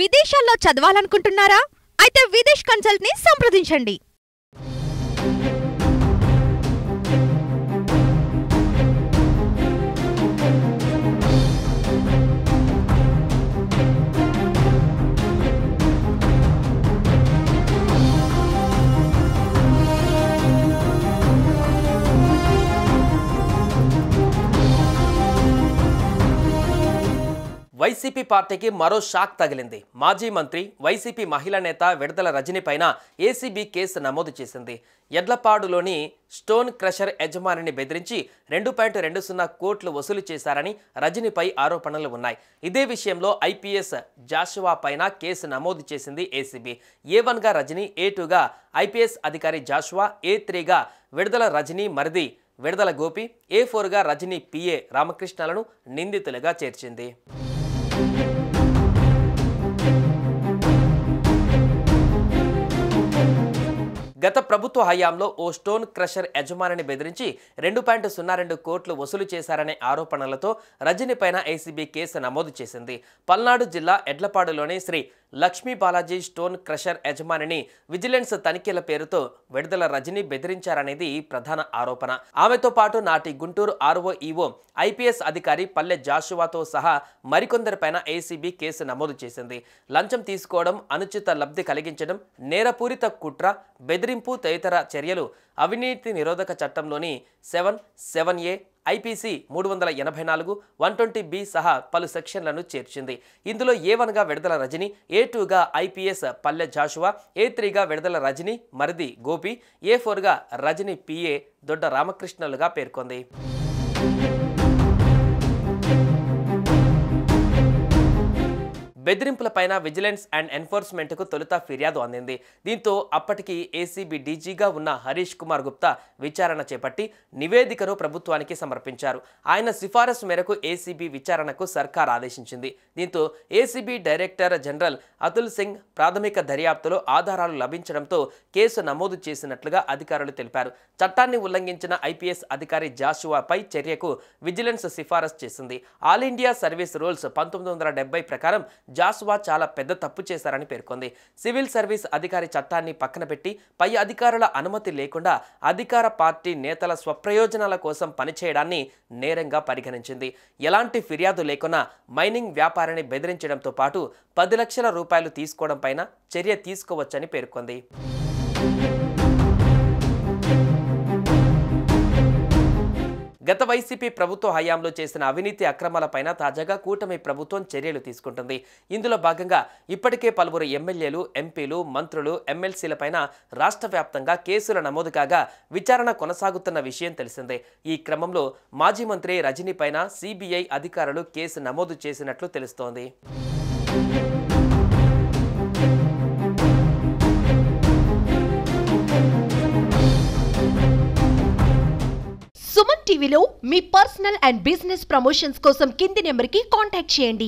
విదేశాల్లో చదవాలనుకుంటున్నారా? అయితే విదేశ్ కన్సల్ట్ ని సంప్రదించండి. వైసీపీ పార్టీకి మరో షాక్ తగిలింది. మాజీ మంత్రి, వైసీపీ మహిళా నేత విడుదల రజని పైన ఏసీబీ కేసు నమోదు చేసింది. ఎడ్లపాడులోని స్టోన్ క్రషర్ యజమానిని బెదిరించి 2.20 కోట్లు వసూలు చేశారని రజనిపై ఆరోపణలు ఉన్నాయి. ఇదే విషయంలో ఐపీఎస్ జాషువా పైన కేసు నమోదు చేసింది ఏసీబీ. A1గా రజని, A2గా ఐపీఎస్ అధికారి జాషువా, A3గా విడుదల రజని మరిది విడుదల గోపి, A4గా రజని పిఏ రామకృష్ణలను నిందితులుగా చేర్చింది. గత ప్రభుత్వ హయాంలో ఓ స్టోన్ క్రషర్ యజమానిని బెదిరించి 2.02 కోట్లు వసూలు చేశారనే ఆరోపణలతో రజని పైన ఏసీబీ కేసు నమోదు చేసింది. పల్నాడు జిల్లా ఎడ్లపాడులోని శ్రీ లక్ష్మీ బాలాజీ స్టోన్ క్రషర్ యజమానిని విజిలెన్స్ తనిఖీల పేరుతో విడుదల రజని బెదిరించారనేది ప్రధాన ఆరోపణ. ఆమెతో పాటు నాటి గుంటూరు ఆర్ఓఈఓ ఐపీఎస్ అధికారి పల్లె జాషువాతో సహా మరికొందరిపైన ఏసీబీ కేసు నమోదు చేసింది. లంచం తీసుకోవడం, అనుచిత లబ్ధి కలిగించడం, నేరపూరిత కుట్ర, బెదిరింపు తదితర చర్యలు అవినీతి నిరోధక చట్టంలోని 7(7)A, ఐపీసీ 384, 120B సహా పలు సెక్షన్లను చేర్చింది. ఇందులో A1గా విడుదల రజని, A2గా ఐపీఎస్ పల్లె జాషువా, A3గా విడుదల రజని మరిది గోపి, A4గా రజని పిఏ దొడ్డ రామకృష్ణలుగా పేర్కొంది. బెదిరింపులపైన విజిలెన్స్ అండ్ ఎన్ఫోర్స్మెంట్కు తొలుత ఫిర్యాదు అందింది. దీంతో అప్పటికి ఏసీబీ డీజీగా ఉన్న హరీష్ కుమార్ గుప్తా విచారణ చేపట్టి నివేదికను ప్రభుత్వానికి సమర్పించారు. ఆయన సిఫారసు మేరకు ఏసీబీ విచారణకు సర్కార్ ఆదేశించింది. దీంతో ACB director general Atul Singh ప్రాథమిక దర్యాప్తులో ఆధారాలు లభించడంతో కేసు నమోదు చేసినట్లుగా అధికారులు తెలిపారు. చట్టాన్ని ఉల్లంఘించిన ఐపీఎస్ అధికారి జాషువాపై చర్యకు విజిలెన్స్ సిఫారసు చేసింది. ఆల్ ఇండియా సర్వీస్ రూల్స్ 1970 ప్రకారం జాషువా చాలా పెద్ద తప్పు చేశారని పేర్కొంది. సివిల్ సర్వీస్ అధికారి చట్టాన్ని పక్కన పెట్టి పై అధికారుల అనుమతి లేకుండా అధికార పార్టీ నేతల స్వప్రయోజనాల కోసం పనిచేయడాన్ని నేరంగా పరిగణించింది. ఎలాంటి ఫిర్యాదు లేకున్నా మైనింగ్ వ్యాపారిని బెదిరించడంతో పాటు 10 లక్షల రూపాయలు తీసుకోవడం పైన చర్య తీసుకోవచ్చని పేర్కొంది. గత వైసీపీ ప్రభుత్వ హయాంలో చేసిన అవినీతి అక్రమాలపైన తాజాగా కూటమి ప్రభుత్వం చర్యలు తీసుకుంటుంది. ఇందులో భాగంగా ఇప్పటికే పలువురు ఎమ్మెల్యేలు, ఎంపీలు, మంత్రులు, ఎమ్మెల్సీలపైన రాష్ట్ర వ్యాప్తంగా కేసులు నమోదు కాగా విచారణ కొనసాగుతున్న విషయం తెలిసిందే. ఈ క్రమంలో మాజీ మంత్రి రజని పైన సిబిఐ అధికారులు కేసు నమోదు చేసినట్లు తెలుస్తోంది. సుమన్ టీవీలో మీ పర్సనల్ అండ్ బిజినెస్ ప్రమోషన్స్ కోసం కింది నెంబర్కి కాంటాక్ట్ చేయండి.